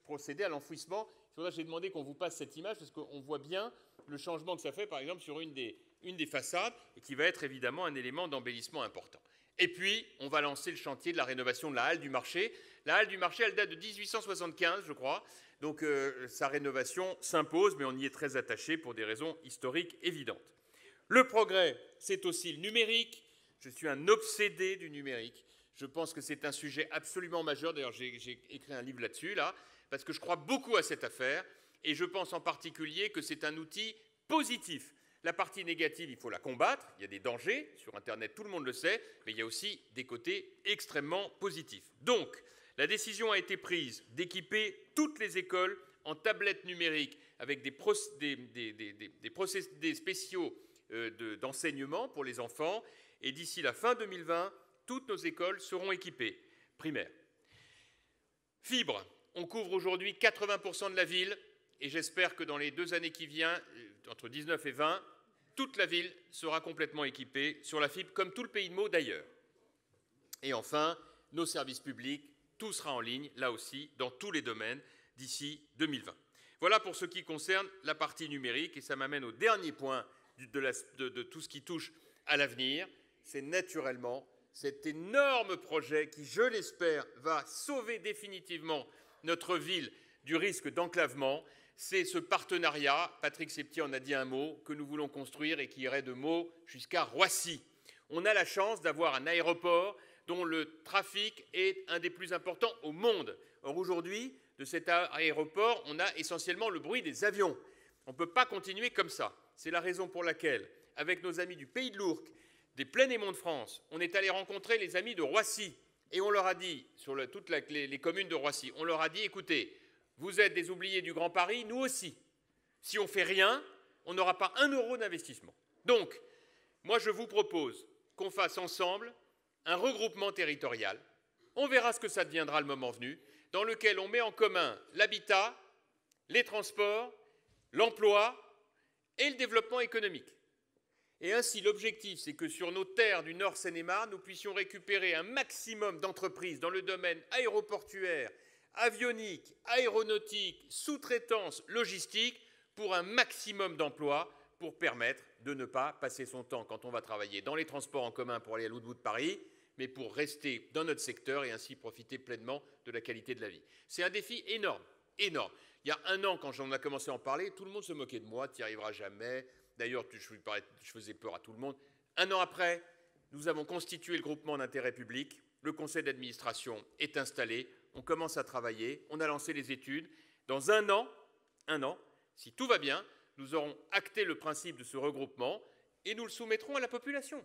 procéder à l'enfouissement. C'est pour ça que j'ai demandé qu'on vous passe cette image, parce qu'on voit bien le changement que ça fait, par exemple, sur une des façades, et qui va être évidemment un élément d'embellissement important. Et puis, on va lancer le chantier de la rénovation de la halle du marché. La halle du marché, elle date de 1875, je crois. Donc, sa rénovation s'impose, mais on y est très attaché pour des raisons historiques évidentes. Le progrès, c'est aussi le numérique. Je suis un obsédé du numérique. Je pense que c'est un sujet absolument majeur. D'ailleurs, j'ai écrit un livre là-dessus, là, parce que je crois beaucoup à cette affaire. Et je pense en particulier que c'est un outil positif. La partie négative, il faut la combattre. Il y a des dangers. Sur Internet, tout le monde le sait. Mais il y a aussi des côtés extrêmement positifs. Donc, la décision a été prise d'équiper toutes les écoles en tablettes numériques avec des procédés spéciaux d'enseignement pour les enfants. Et d'ici la fin 2020, toutes nos écoles seront équipées, primaires. Fibre, on couvre aujourd'hui 80% de la ville. Et j'espère que dans les 2 années qui viennent, entre 19 et 20, toute la ville sera complètement équipée sur la fibre, comme tout le pays de Meaux d'ailleurs. Et enfin, nos services publics, tout sera en ligne, là aussi, dans tous les domaines, d'ici 2020. Voilà pour ce qui concerne la partie numérique, et ça m'amène au dernier point de tout ce qui touche à l'avenir. C'est naturellement cet énorme projet qui, je l'espère, va sauver définitivement notre ville du risque d'enclavement. C'est ce partenariat, Patrick Septier en a dit un mot, que nous voulons construire et qui irait de Meaux jusqu'à Roissy. On a la chance d'avoir un aéroport dont le trafic est un des plus importants au monde. Or aujourd'hui, de cet aéroport, on a essentiellement le bruit des avions. On ne peut pas continuer comme ça. C'est la raison pour laquelle, avec nos amis du Pays de l'Ourcq, des Plaines-et-Monts de France, on est allé rencontrer les amis de Roissy et on leur a dit, sur toutes les communes de Roissy, on leur a dit, écoutez, vous êtes des oubliés du Grand Paris, nous aussi. Si on ne fait rien, on n'aura pas 1 euro d'investissement. Donc, moi je vous propose qu'on fasse ensemble un regroupement territorial. On verra ce que ça deviendra le moment venu, dans lequel on met en commun l'habitat, les transports, l'emploi et le développement économique. Et ainsi, l'objectif, c'est que sur nos terres du Nord Seine-et-Marne, nous puissions récupérer un maximum d'entreprises dans le domaine aéroportuaire, avionique, aéronautique, sous-traitance, logistique, pour un maximum d'emplois, pour permettre de ne pas passer son temps, quand on va travailler dans les transports en commun pour aller à l'autre bout de Paris, mais pour rester dans notre secteur et ainsi profiter pleinement de la qualité de la vie. C'est un défi énorme, énorme. Il y a 1 an, quand j'en ai commencé à en parler, tout le monde se moquait de moi, tu n'y arriveras jamais. D'ailleurs, je faisais peur à tout le monde. 1 an après, nous avons constitué le groupement d'intérêt public, le conseil d'administration est installé, on commence à travailler, on a lancé les études. Dans 1 an, si tout va bien, nous aurons acté le principe de ce regroupement et nous le soumettrons à la population.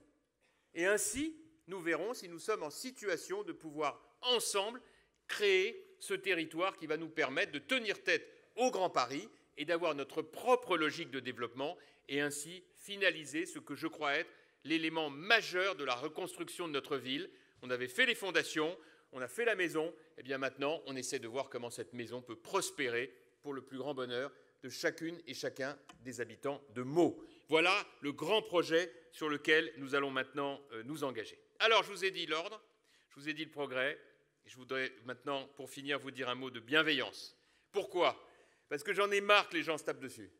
Et ainsi, nous verrons si nous sommes en situation de pouvoir ensemble créer ce territoire qui va nous permettre de tenir tête au Grand Paris et d'avoir notre propre logique de développement et ainsi finaliser ce que je crois être l'élément majeur de la reconstruction de notre ville. On avait fait les fondations, on a fait la maison, et bien maintenant on essaie de voir comment cette maison peut prospérer pour le plus grand bonheur de chacune et chacun des habitants de Meaux. Voilà le grand projet sur lequel nous allons maintenant nous engager. Alors, je vous ai dit l'ordre, je vous ai dit le progrès. Je voudrais maintenant, pour finir, vous dire un mot de bienveillance. Pourquoi? Parce que j'en ai marre que les gens se tapent dessus.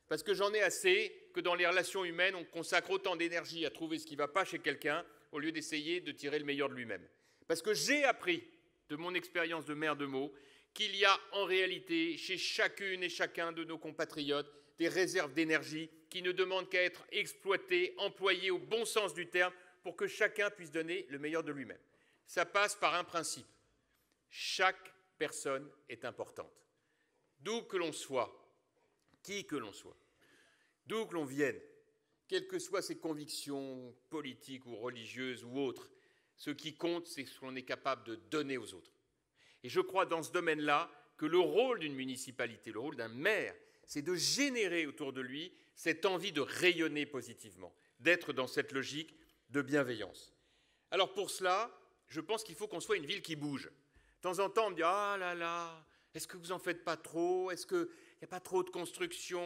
Parce que j'en ai assez que dans les relations humaines, on consacre autant d'énergie à trouver ce qui ne va pas chez quelqu'un au lieu d'essayer de tirer le meilleur de lui-même. Parce que j'ai appris de mon expérience de maire de Meaux qu'il y a en réalité chez chacune et chacun de nos compatriotes des réserves d'énergie qui ne demandent qu'à être exploitées, employées au bon sens du terme pour que chacun puisse donner le meilleur de lui-même. Ça passe par un principe. Chaque personne est importante. D'où que l'on soit, qui que l'on soit, d'où que l'on vienne, quelles que soient ses convictions politiques ou religieuses ou autres, ce qui compte, c'est ce qu'on est capable de donner aux autres. Et je crois dans ce domaine-là que le rôle d'une municipalité, le rôle d'un maire, c'est de générer autour de lui cette envie de rayonner positivement, d'être dans cette logique de bienveillance. Alors pour cela, je pense qu'il faut qu'on soit une ville qui bouge. De temps en temps, on me dit « Ah là là, est-ce que vous n'en faites pas trop? Est-ce qu'il n'y a pas trop de construction?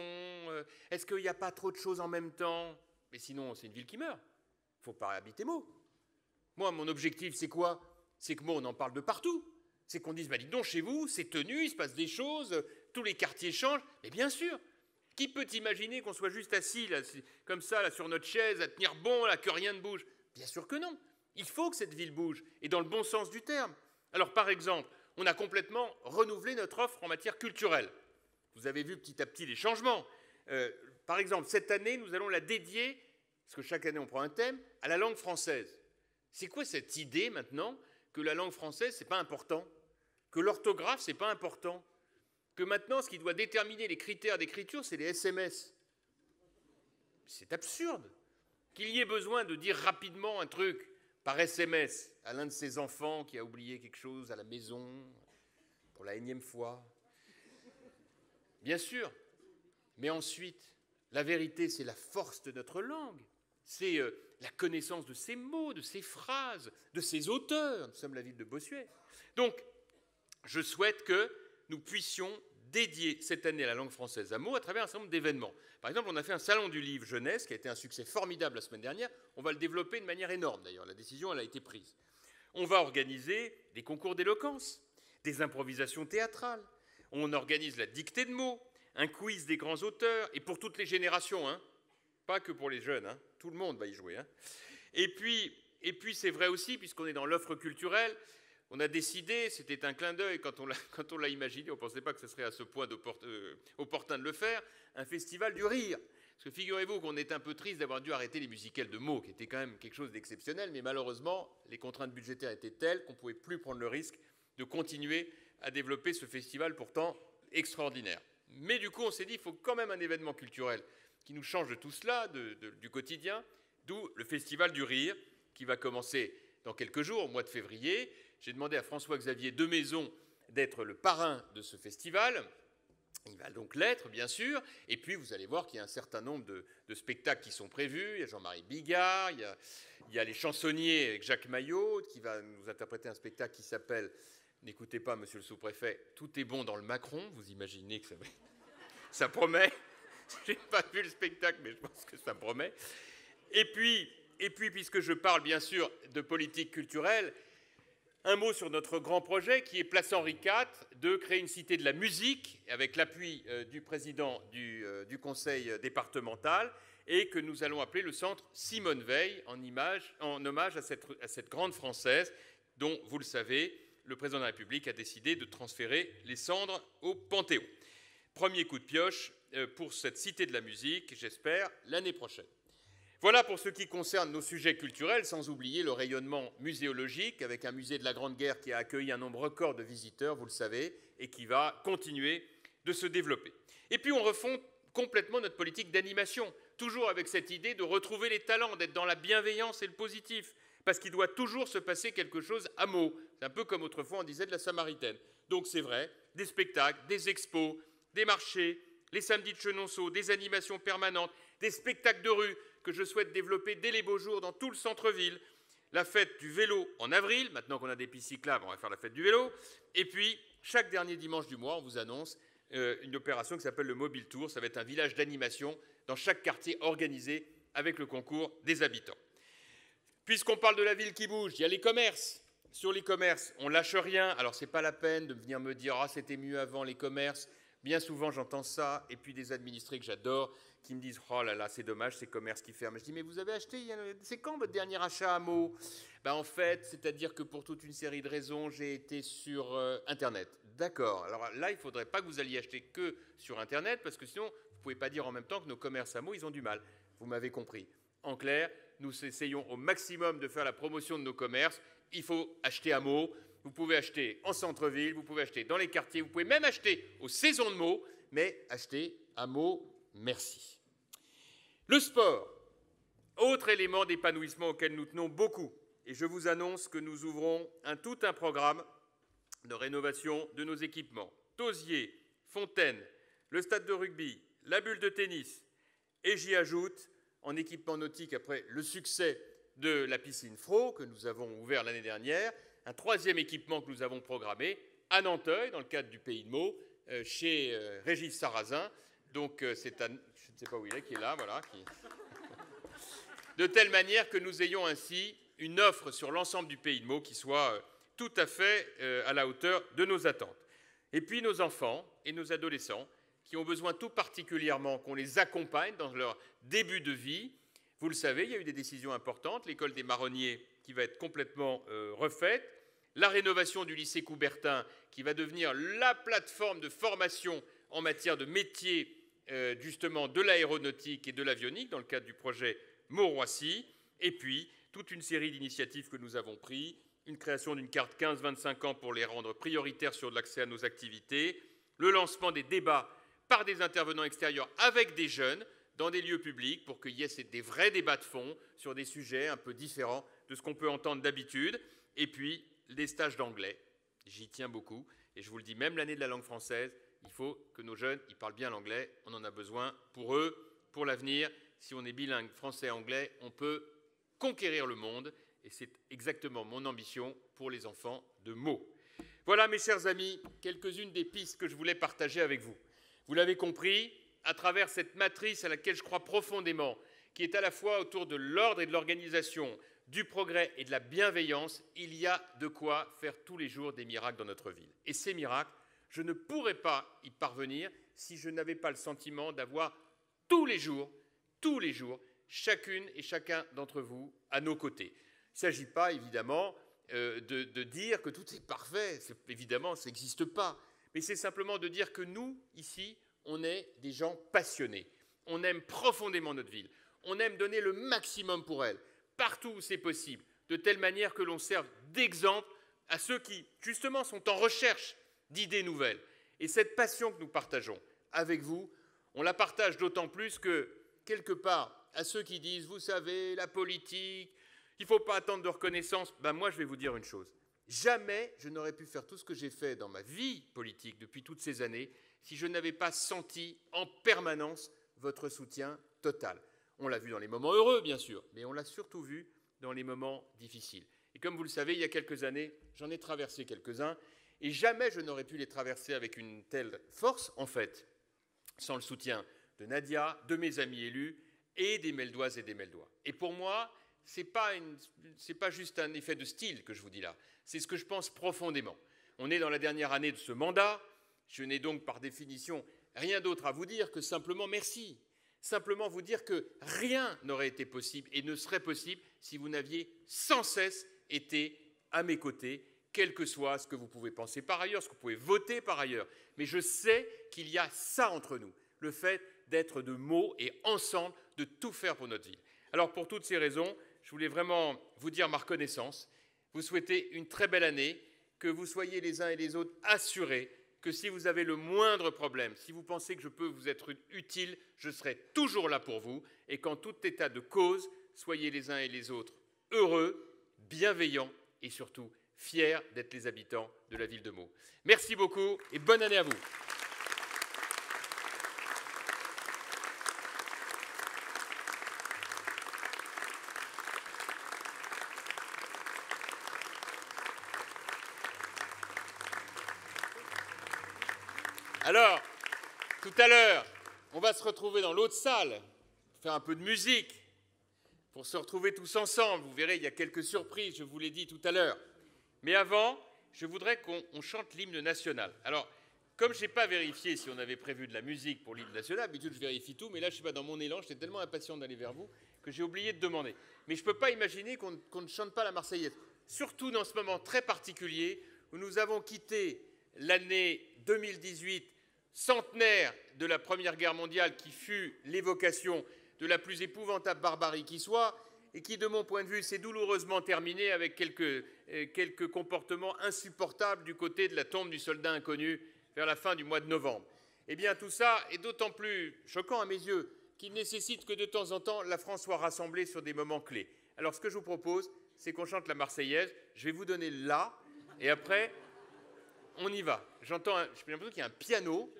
Est-ce qu'il n'y a pas trop de choses en même temps ?» Mais sinon, c'est une ville qui meurt. Il ne faut pas habiter Meaux. Moi, mon objectif, c'est quoi? C'est que Meaux, on en parle de partout. C'est qu'on dise bah, « Dites donc, chez vous, c'est tenu, il se passe des choses, tous les quartiers changent. » Mais bien sûr, qui peut imaginer qu'on soit juste assis là, comme ça, là, sur notre chaise, à tenir bon, là, que rien ne bouge? Bien sûr que non. Il faut que cette ville bouge, et dans le bon sens du terme. Alors, par exemple, on a complètement renouvelé notre offre en matière culturelle. Vous avez vu petit à petit les changements. Par exemple, cette année, nous allons la dédier, parce que chaque année on prend un thème, à la langue française. C'est quoi cette idée maintenant que la langue française, c'est pas important? Que l'orthographe, c'est pas important? Que maintenant, ce qui doit déterminer les critères d'écriture, c'est les SMS? C'est absurde qu'il y ait besoin de dire rapidement un truc par SMS à l'un de ses enfants qui a oublié quelque chose à la maison pour la énième fois. Bien sûr, mais ensuite, la vérité, c'est la force de notre langue, c'est la connaissance de ses mots, de ses phrases, de ses auteurs. Nous sommes la ville de Bossuet. Donc, je souhaite que nous puissions dédier cette année à la langue française à Meaux à travers un certain nombre d'événements. Par exemple, on a fait un salon du livre jeunesse qui a été un succès formidable la semaine dernière. On va le développer de manière énorme d'ailleurs. La décision, elle a été prise. On va organiser des concours d'éloquence, des improvisations théâtrales. On organise la dictée de mots, un quiz des grands auteurs, et pour toutes les générations, hein. Pas que pour les jeunes, hein. Tout le monde va y jouer. Hein. Et puis c'est vrai aussi, puisqu'on est dans l'offre culturelle, on a décidé, c'était un clin d'œil quand on l'a imaginé, on ne pensait pas que ce serait à ce point opportun de le faire, un festival du rire. Parce que figurez-vous qu'on est un peu triste d'avoir dû arrêter les musicals de Meaux, qui était quand même quelque chose d'exceptionnel, mais malheureusement, les contraintes budgétaires étaient telles qu'on ne pouvait plus prendre le risque de continuer à développer ce festival pourtant extraordinaire. Mais du coup, on s'est dit, il faut quand même un événement culturel qui nous change de tout cela, du quotidien, d'où le Festival du Rire, qui va commencer dans quelques jours, au mois de février. J'ai demandé à François-Xavier Demaison d'être le parrain de ce festival. Il va donc l'être, bien sûr. Et puis, vous allez voir qu'il y a un certain nombre de spectacles qui sont prévus. Il y a Jean-Marie Bigard, il y a les chansonniers avec Jacques Maillot, qui va nous interpréter un spectacle qui s'appelle, n'écoutez pas, monsieur le sous-préfet, Tout est bon dans le Macron. Vous imaginez que ça promet. Je n'ai pas vu le spectacle, mais je pense que ça promet. Et puis, puisque je parle bien sûr de politique culturelle, un mot sur notre grand projet qui est Place Henri IV, de créer une cité de la musique avec l'appui du président du conseil départemental et que nous allons appeler le centre Simone Veil en hommage à cette grande Française dont, vous le savez, le président de la République a décidé de transférer les cendres au Panthéon. Premier coup de pioche pour cette cité de la musique, j'espère, l'année prochaine. Voilà pour ce qui concerne nos sujets culturels, sans oublier le rayonnement muséologique, avec un musée de la Grande Guerre qui a accueilli un nombre record de visiteurs, vous le savez, et qui va continuer de se développer. Et puis on refond complètement notre politique d'animation, toujours avec cette idée de retrouver les talents, d'être dans la bienveillance et le positif, parce qu'il doit toujours se passer quelque chose à Meaux. C'est un peu comme autrefois on disait de la Samaritaine. Donc c'est vrai, des spectacles, des expos, des marchés, les samedis de Chenonceau, des animations permanentes, des spectacles de rue, que je souhaite développer dès les beaux jours dans tout le centre-ville, la fête du vélo en avril, maintenant qu'on a des pistes cyclables, on va faire la fête du vélo, et puis chaque dernier dimanche du mois, on vous annonce une opération qui s'appelle le Mobile Tour. Ça va être un village d'animation dans chaque quartier organisé avec le concours des habitants. Puisqu'on parle de la ville qui bouge, il y a les commerces. Sur les commerces, on ne lâche rien. Alors, ce n'est pas la peine de venir me dire « Ah, c'était mieux avant les commerces ». Bien souvent, j'entends ça. Et puis, des administrés que j'adore qui me disent « Oh là là, c'est dommage, ces commerces qui ferment ». Je dis « Mais vous avez acheté, c'est quand votre dernier achat à Meaux ?» Ben, en fait, c'est-à-dire que pour toute une série de raisons, j'ai été sur Internet. D'accord. Alors là, il ne faudrait pas que vous alliez acheter que sur Internet, parce que sinon, vous ne pouvez pas dire en même temps que nos commerces à Meaux, ils ont du mal. Vous m'avez compris. En clair, nous essayons au maximum de faire la promotion de nos commerces. Il faut acheter à Meaux, vous pouvez acheter en centre-ville, vous pouvez acheter dans les quartiers, vous pouvez même acheter aux saisons de Meaux, mais acheter à Meaux, merci. Le sport, autre élément d'épanouissement auquel nous tenons beaucoup. Et je vous annonce que nous ouvrons tout un programme de rénovation de nos équipements. Tauzier, Fontaine, le stade de rugby, la bulle de tennis. Et j'y ajoute, en équipement nautique, après le succès de la piscine Fro, que nous avons ouvert l'année dernière, un troisième équipement que nous avons programmé à Nanteuil, dans le cadre du Pays de Meaux, chez Régis Sarrazin. Donc c'est je ne sais pas où il est, qui est là, voilà. De telle manière que nous ayons ainsi une offre sur l'ensemble du Pays de Meaux qui soit tout à fait à la hauteur de nos attentes. Et puis nos enfants et nos adolescents qui ont besoin tout particulièrement qu'on les accompagne dans leur début de vie. Vous le savez, il y a eu des décisions importantes, l'école des Marronniers qui va être complètement refaite, la rénovation du lycée Coubertin qui va devenir la plateforme de formation en matière de métiers justement de l'aéronautique et de l'avionique dans le cadre du projet Meaux-Roissy, et puis toute une série d'initiatives que nous avons prises, une création d'une carte 15-25 ans pour les rendre prioritaires sur l'accès à nos activités, le lancement des débats par des intervenants extérieurs avec des jeunes dans des lieux publics pour qu'il y ait des vrais débats de fond sur des sujets un peu différents de ce qu'on peut entendre d'habitude. Et puis, les stages d'anglais. J'y tiens beaucoup. Et je vous le dis, même l'année de la langue française, il faut que nos jeunes ils parlent bien l'anglais. On en a besoin pour eux, pour l'avenir. Si on est bilingue français-anglais, on peut conquérir le monde. Et c'est exactement mon ambition pour les enfants de Meaux. Voilà, mes chers amis, quelques-unes des pistes que je voulais partager avec vous. Vous l'avez compris, à travers cette matrice à laquelle je crois profondément, qui est à la fois autour de l'ordre et de l'organisation, du progrès et de la bienveillance, il y a de quoi faire tous les jours des miracles dans notre ville. Et ces miracles, je ne pourrais pas y parvenir si je n'avais pas le sentiment d'avoir tous les jours, chacune et chacun d'entre vous à nos côtés. Il ne s'agit pas, évidemment, de dire que tout est parfait. Évidemment, ça n'existe pas. Mais c'est simplement de dire que nous, ici, on est des gens passionnés. On aime profondément notre ville. On aime donner le maximum pour elle, partout où c'est possible, de telle manière que l'on serve d'exemple à ceux qui, justement, sont en recherche d'idées nouvelles. Et cette passion que nous partageons avec vous, on la partage d'autant plus que, quelque part, à ceux qui disent « Vous savez, la politique, il ne faut pas attendre de reconnaissance », ben moi, je vais vous dire une chose. Jamais je n'aurais pu faire tout ce que j'ai fait dans ma vie politique depuis toutes ces années si je n'avais pas senti en permanence votre soutien total. On l'a vu dans les moments heureux, bien sûr, mais on l'a surtout vu dans les moments difficiles. Et comme vous le savez, il y a quelques années, j'en ai traversé quelques-uns, et jamais je n'aurais pu les traverser avec une telle force, en fait, sans le soutien de Nadia, de mes amis élus et des Meldoises et des Meldois. Et pour moi, ce n'est pas juste un effet de style que je vous dis là, c'est ce que je pense profondément. On est dans la dernière année de ce mandat, je n'ai donc par définition rien d'autre à vous dire que simplement merci. Simplement vous dire que rien n'aurait été possible et ne serait possible si vous n'aviez sans cesse été à mes côtés, quel que soit ce que vous pouvez penser par ailleurs, ce que vous pouvez voter par ailleurs. Mais je sais qu'il y a ça entre nous, le fait d'être de Meaux et ensemble de tout faire pour notre ville. Alors pour toutes ces raisons, je voulais vraiment vous dire ma reconnaissance, vous souhaiter une très belle année, que vous soyez les uns et les autres assurés que si vous avez le moindre problème, si vous pensez que je peux vous être utile, je serai toujours là pour vous. Et qu'en tout état de cause, soyez les uns et les autres heureux, bienveillants et surtout fiers d'être les habitants de la ville de Meaux. Merci beaucoup et bonne année à vous. Alors, Tout à l'heure, on va se retrouver dans l'autre salle, faire un peu de musique, pour se retrouver tous ensemble. Vous verrez, il y a quelques surprises, je vous l'ai dit tout à l'heure. Mais avant, je voudrais qu'on chante l'hymne national. Alors, comme je n'ai pas vérifié si on avait prévu de la musique pour l'hymne national, d'habitude je vérifie tout, mais là, je ne sais pas, dans mon élan, j'étais tellement impatient d'aller vers vous que j'ai oublié de demander. Mais je ne peux pas imaginer qu'on ne chante pas la Marseillaise, surtout dans ce moment très particulier où nous avons quitté l'année 2018, centenaire de la Première Guerre mondiale, qui fut l'évocation de la plus épouvantable barbarie qui soit, et qui, de mon point de vue, s'est douloureusement terminée avec quelques comportements insupportables du côté de la tombe du soldat inconnu vers la fin du mois de novembre. Eh bien, tout ça est d'autant plus choquant à mes yeux qu'il nécessite que de temps en temps, la France soit rassemblée sur des moments clés. Alors, ce que je vous propose, c'est qu'on chante la Marseillaise. Je vais vous donner le « la », et après, on y va. J'ai l'impression qu'il y a un piano.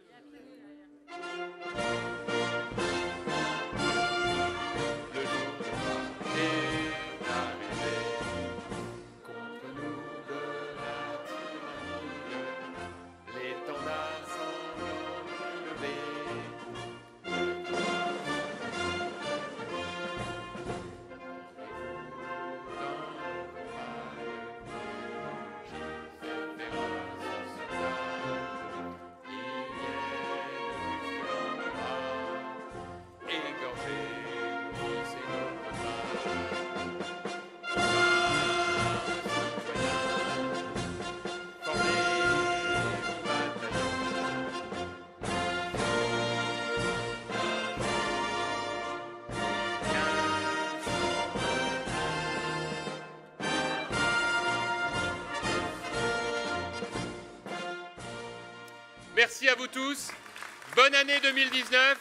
Merci à vous tous, bonne année 2019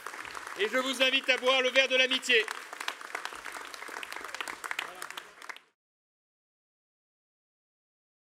et je vous invite à boire le verre de l'amitié.